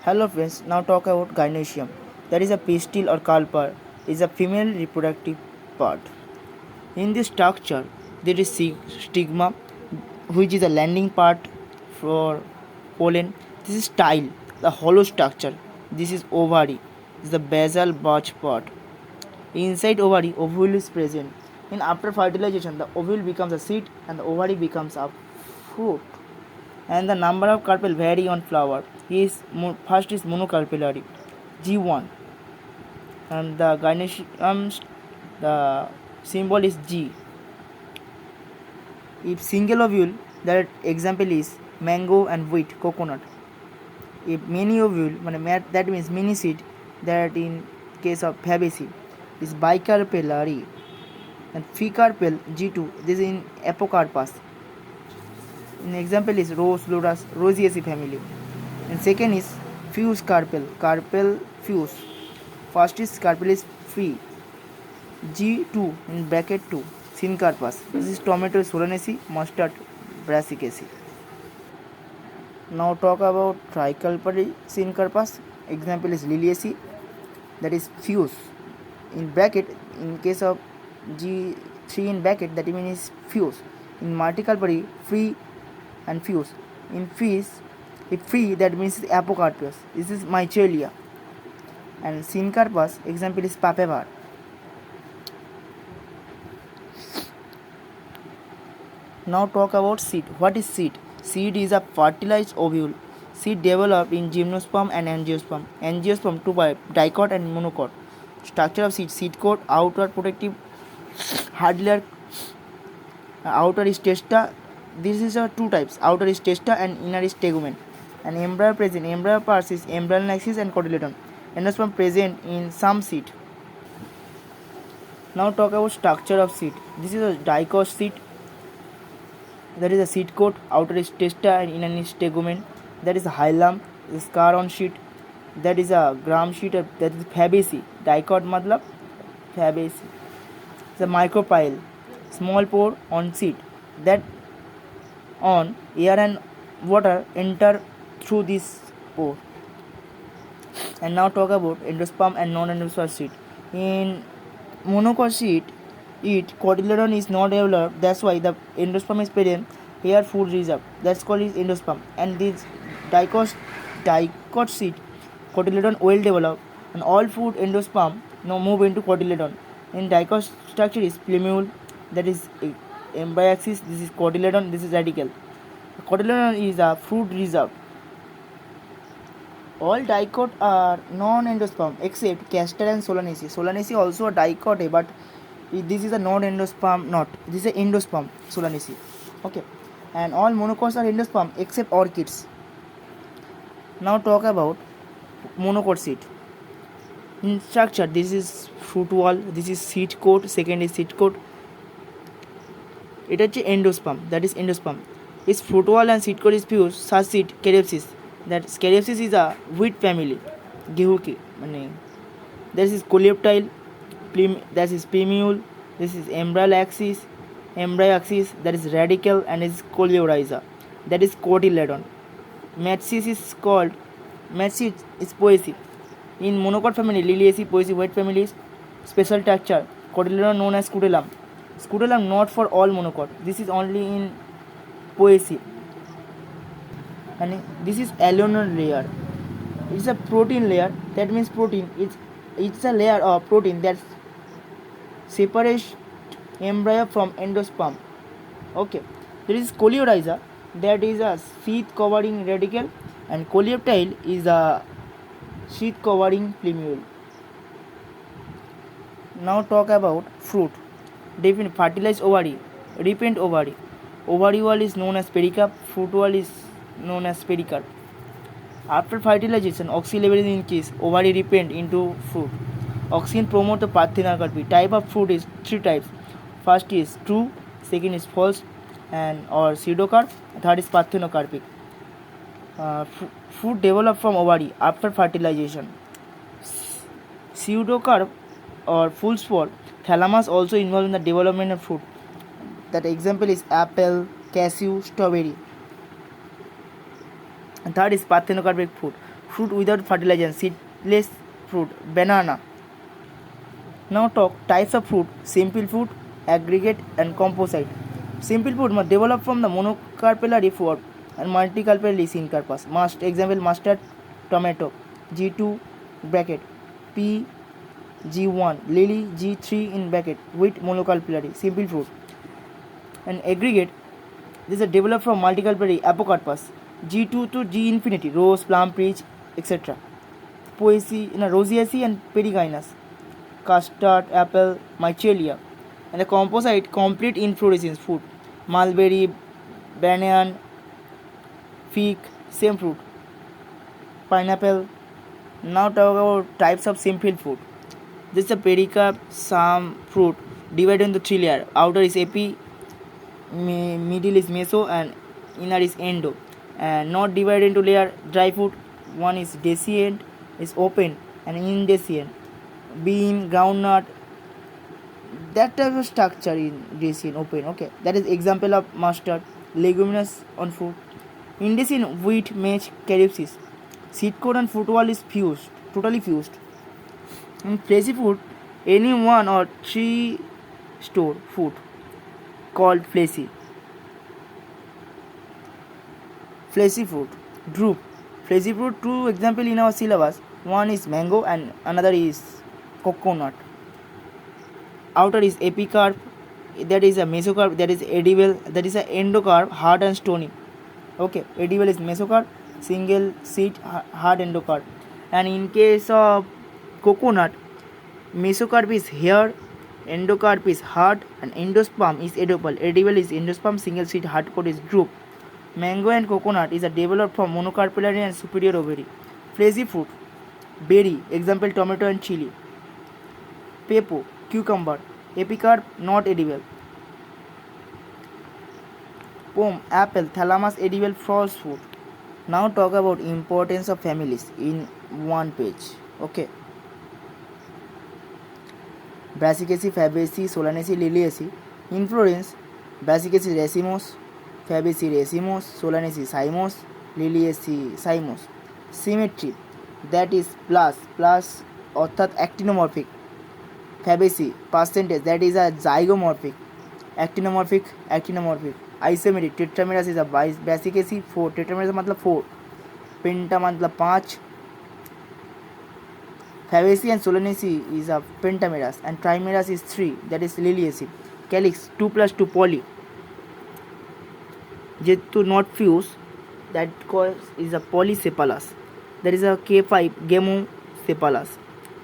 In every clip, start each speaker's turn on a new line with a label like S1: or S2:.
S1: Hello friends, now talk about gynoecium. That is a pistil or carpal, is a female reproductive part. In this structure, there is stigma, which is a landing part for pollen. This is style, the hollow structure. This is ovary, this is the basal bulge part. Inside ovary, ovule is present. In after fertilization, the ovule becomes a seed and the ovary becomes a fruit. And the number of carpel vary on flower. First is monocarpellary, G1, and the gynoecium, the symbol is G. If single ovule, that example is mango and wheat, coconut. If many ovule, that means many seed, that in case of Fabaceae is bicarpellary, and ficarpel G2, this is in Apocarpus. An example is Rose, Lotus, Rosaceae family. And second is fuse carpel, carpel fuse. First is carpel is free, G2 in bracket 2, Syncarpus. This is tomato Solanaceae, mustard Brassicaceae. Now talk about tricarpally Syncarpus. Example is Liliaceae, that is fuse. In bracket, in case of G3 in bracket, that means fuse. In multicarpally, free and fuse. In fees, if free, that means Apocarpus. This is Mycelia. And Syncarpus, example is Papaver. Now talk about seed. What is seed? Seed is a fertilized ovule. Seed developed in gymnosperm and angiosperm. Angiosperm two by dicot and monocot. Structure of seed: seed coat, outer protective hard layer, outer is testa. This is two types. Outer is testa and inner is tegumen. And embryo present. Embryo parts is embryonal axis and cotyledon. Endosperm present in some seed. Now talk about structure of seed. This is a dicot seed. That is a seed coat. Outer is testa and inner is tegumen. That is a hilum. The scar on sheet. That is a gram sheet. That is Fabaceae. Dicot matlab Fabaceae. The micropyle, small pore on seed. That on air and water enter through this pore. And now talk about endosperm and non-endosperm seed. In monocot seed, cotyledon is not developed. That's why the endosperm is present. Here food reserve. That's called is endosperm. And this dicot seed, cotyledon well developed, and all food endosperm now move into cotyledon. In dicot structure is plumule, that is embryo axis. This is cotyledon. This is radical. Cotyledon is a fruit reserve. All dicot are non-endosperm except castor and Solanaceae. Solanaceae also a dicot, but this is a non-endosperm. Not this is a endosperm Solanaceae. Okay, and all monocots are endosperm except orchids. Now talk about monocot seed. In structure, this is fruit wall. This is seed coat. Second is seed coat. It is endosperm. That is endosperm. Its fruit wall and seed coat is fused. Such seed Caryopsis. That Caryopsis is a wheat family. Gehu ki this is coleoptile. That is plumule. This is embryo axis. That is radical, and is coleorhiza. That is cotyledon. Matsis is called Matsis is Poaceae. In monocot family, Liliaceae, Poaceae, wheat family is special structure. Cotyledon known as scutellum. Scutellum not for all monocot. This is only in Poaceae. And this is alveolar layer. It's a protein layer. That means protein. It's a layer of protein that separates embryo from endosperm. Okay. There is coleorhiza. That is a sheath covering radical, and coleoptile is a sheath covering plumule. Now talk about fruit. Definite fertilized ovary, repent ovary. Ovary wall is known as pericarp. Fruit wall is known as pericarp. After fertilization, oxygen level is increased. Ovary repent into fruit. Oxygen promote the parthenocarpy. Type of fruit is three types. First is true. Second is false, and or pseudocarp. Third is parthenocarpic. Fruit developed from ovary after fertilization. Pseudocarp or full spore. Thalamus also involved in the development of fruit. That example is apple, cashew, strawberry. And third is parthenocarpic fruit. fruit without fertilizer, seedless fruit, banana. Now talk types of fruit: simple fruit, aggregate, and composite. Simple fruit must develop from the monocarpellary fruit and multicarpellary syncarpus. Example mustard, tomato. G2 bracket, P G1, lily G3 in bracket, wheat monocarpellary, simple fruit. And aggregate, this is developed from multicarpellary apocarpus. G2 to G infinity, rose, plum, peach, etc. Rosaceae and perigynous, custard, apple, mycelia. And the composite, complete inflorescence fruit, mulberry, banyan, fig, same fruit, pineapple. Now talk about types of simple fruit. This is a pericarp, some fruit divided into three layers. Outer is epi, middle is meso, and inner is endo. And not divided into layer. Dry fruit, one is dehiscent, is open, and indescent. Bean, groundnut, that type of structure in dehiscent, open. Okay, that is example of mustard. Leguminous on fruit. Indescent, wheat, maize, calypsis. Seed coat and fruit wall is fused, totally fused. In fleshy fruit, any one or three store food called fleshy. Fleshy fruit, drupe. Fleshy fruit, two example in our syllabus. One is mango and another is coconut. Outer is epicarp, that is a mesocarp, that is edible, that is a endocarp, hard and stony. Okay, edible is mesocarp, single seed, hard endocarp. And in case of coconut, mesocarp is hair, endocarp is hard, and endosperm is edible. Edible is endosperm, single seed, hard coat is drupe. Mango and coconut is developed from monocarpellary and superior ovary. Fleshy fruit, berry, example tomato and chili. Pepo, cucumber, epicarp, not edible. Pome, apple, thalamus, edible, false fruit. Now talk about importance of families in one page. Okay. Brassicaceae, Fabaceae, Solanaceae, Liliaceae. Inflorescence: Brassicaceae racemose, Fabaceae racemose, Solanaceae cymose, Liliaceae cymose. Symmetry, that is plus অর্থাৎ actinomorphic. Fabaceae percentage, that is a zygomorphic. Actinomorphic. Isometric, tetramerous is a Brassicaceae 4, tetramerous मतलब 4, penta मतलब 5. Fabaceae and Solanaceae is a pentamerous, and trimerous is 3, that is Liliaceae. Calyx 2+2 poly. J2 not fuse, that is a polycephalus. There is a K5 gamocephalus.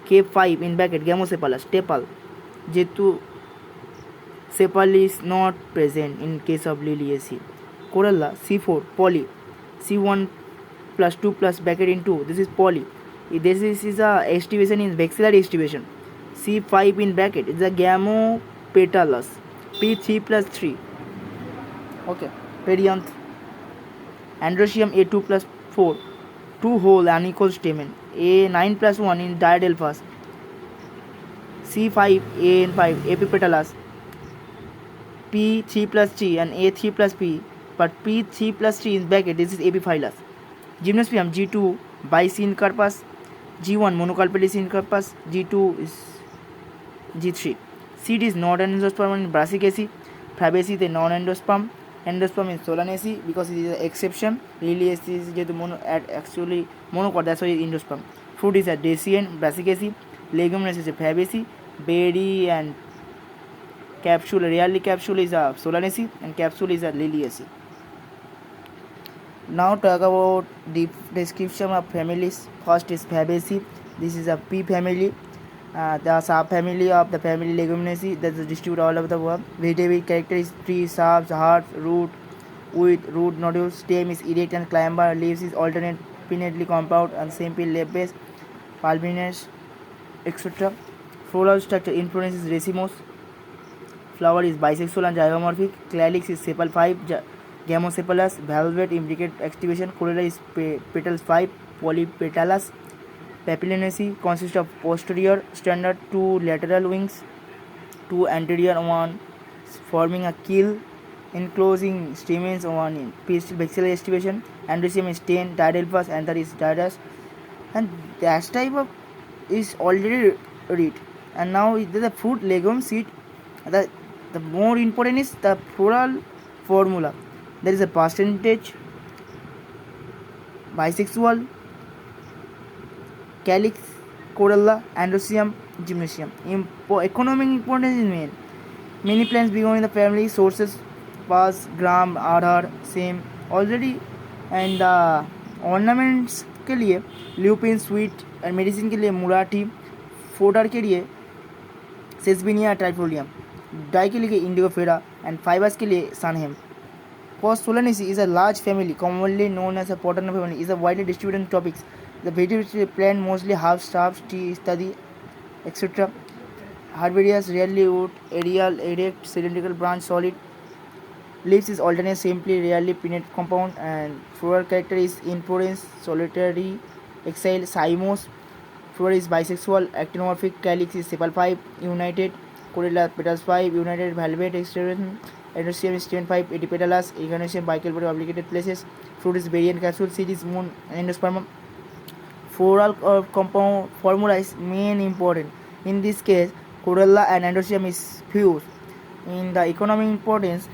S1: K5 in bracket gamocephalus, stapal. J2 sepal is not present in case of Liliaceae. Corolla C4 poly. C1+2 plus bracket in 2, this is poly. This is a estivation in vexillary estivation. C5 in bracket is a gamopetalous. P3+3. Okay. Perianth. Androecium A2+4, 2 whole unequal stamen. A9+1 in diadelphous. C5 AN5 epipetalous. P3+3 and A3+P, but P3+3 in bracket, this is epiphyllous. Gymnosperm G2 bisyncarpus, G1 monocarpellary syncarpus, G2 is G3. Seed is not an endosperm in Brassicaceae. Fabaceae the non-endosperm. Endosperm in Solanaceae because it is an exception. Liliaceae is actually monocot, that's why it is endosperm. Fruit is a dehiscent, Brassicaceae. Leguminous is a Fabaceae. Berry and capsule, rarely capsule is a Solanaceae, and capsule is a Liliaceae. Now talk about the description of families. First is Fabaceae. This is a P family. The subfamily of the family Leguminosae, that is distributed all over the world. Vegetable character is tree, shrubs, heart, root, with root nodules. Stem is erect and climber. Leaves is alternate, pinnately compound and simple leaf base, pulvinous, etc. Floral structure: inflorescence is racemose. Flower is bisexual and zygomorphic. Calyx is sepal 5, gamocephalous. Valvate implicate activation. Corolla is petals 5, polypetalous. Papilionaceae consists of posterior standard 2 lateral wings, 2 anterior 1, forming a keel, enclosing stamens 1 in pistil vexillary estivation. Androecium is 10, diadelphous, anther is didus. and that type of is already read. And now the fruit, legumes, seed. The more important is the plural formula. There is a percentage, bisexual, calyx, corolla, androecium, gymnasium. Economic importance is main. Many plants belong in the family sources pass, gram, Aadhaar same already. And ornaments के लिए lupin, sweet and medicine के लिए मुराठी, fodder के लिए सेस्बिनिया trifolium, die के लिए Indigofera and fibres के लिए सनहेम. Solanaceae is a large family commonly known as a Potterna family. Is a widely distributed topics. The vegetable plant mostly herbs, shrubs, tea, study, etc. Herbaceous, rarely wood, aerial, erect, cylindrical branch, solid. Leaves is alternate, simply, rarely pinnate compound, and floral character is inflorescence, solitary, exile, cymose. Flower is bisexual, actinomorphic, calyx is sepal 5, united, corolla petals 5, united, valvate, extension, endosperm is stem 5, epipetalous, incarnation, bicarpal obligated places. Fruit is berry and capsule, seed is moon, endosperm. Floral compound formula is main important. In this case, corolla and endosperm is fused. In the economic importance,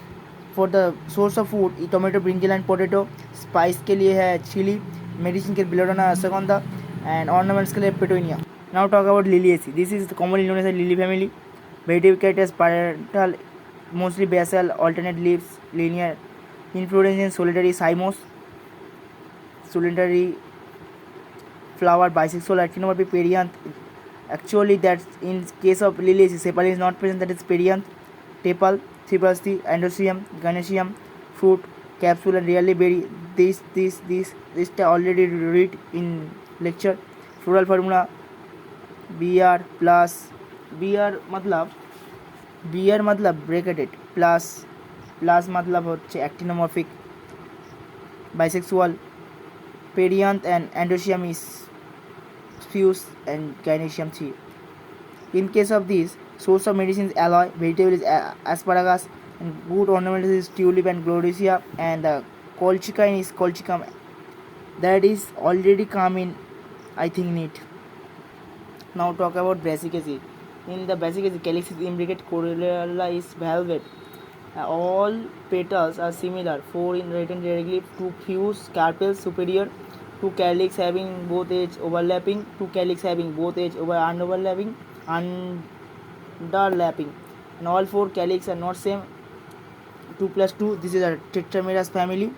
S1: for the source of food, tomato, brinjal and potato. Spice के लिए है chili, medicine के लिए belladonna, ashwagandha, and ornaments के लिए petunia. Now talk about Liliaceae. This is commonly known as the lily family. Vegetative characters parental, mostly basal, alternate leaves, linear. Inflorescence solitary, cymose. Solitary flower, bisexual, actinomorphic, perianth. Actually, that's in case of Liliaceae, sepal is not present, that is perianth. Tepal, Thibasti, Androecium, Gynecium, fruit, capsule and rarely berry. This already read in lecture. Floral formula BR plus BR मतलब bracketed plus मतलब হচ্ছে actinomorphic, bisexual, perianth and androecium is fused and gynecium 3. In case of this, source of medicine is aloe, vegetable is asparagus, and good ornament is tulip and gloriosa, and the colchicine is colchicum. That is already come in, I think, NEET. Now talk about Brassicaceae. In the Brassicaceae, calyx is imbricate, corolla is valvate. All petals are similar, 4 in written directly, 2 fused, carpels superior, 2 calyx having both edge overlapping, 2 calyx having both edge underlapping, and all 4 calyx are not same. 2 plus 2, this is a tetramerous family,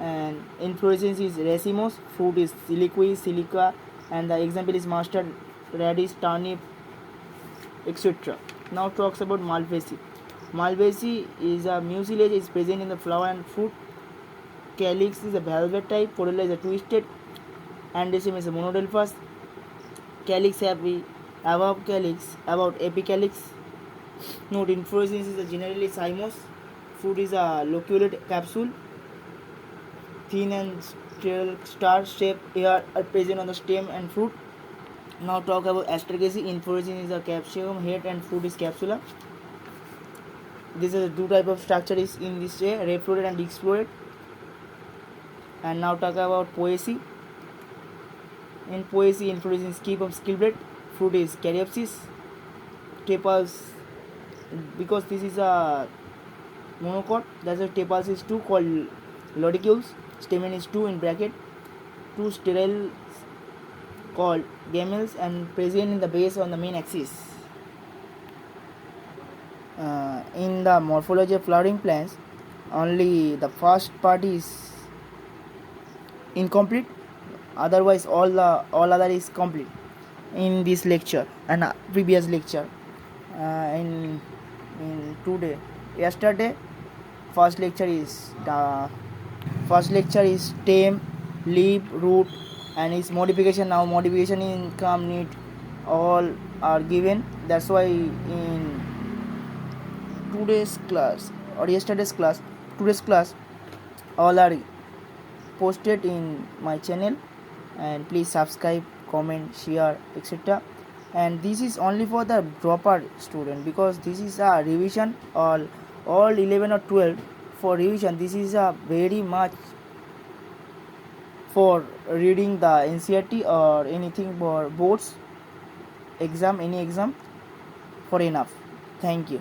S1: and inflorescence is racemose, fruit is silica, and the example is mustard, radish, turnip, etc. Now talks about Malvaceae. Malvaceae is a mucilage, is present in the flower and fruit. Calyx is a valvate type, corolla is a twisted, androecium is a monodelphous. Calyx have above calyx, about apicalyx. Note, inflorescence is generally cymose. Fruit is a loculate capsule. Thin and star shaped hair are present on the stem and fruit. Now talk about Astracaceae. Inflorescence is a capsule head and fruit is capsula. This is a two type of structure is in this way, refloated and explored. And now talk about Poaceae. In Poaceae, inflorescence is keep of skillblade. Fruit is caryopsis. Tepals, because this is a monocot, that's why tepals is 2 called lodicules. Stamen is 2 in bracket. 2 sterile called gamels and present in the base on the main axis. In the morphology of flowering plants, only the first part is incomplete, otherwise all other is complete in this lecture and previous lecture. In yesterday first lecture is stem, leaf, root and its modification. Now modification in come NEET all are given. That's why in today's class or yesterday's class, today's class all are posted in my channel, and please subscribe, comment, share, etc. And this is only for the dropper student, because this is a revision. All 11 or 12 for revision, this is a very much for reading the NCERT or anything for boards exam, any exam for enough. Thank you.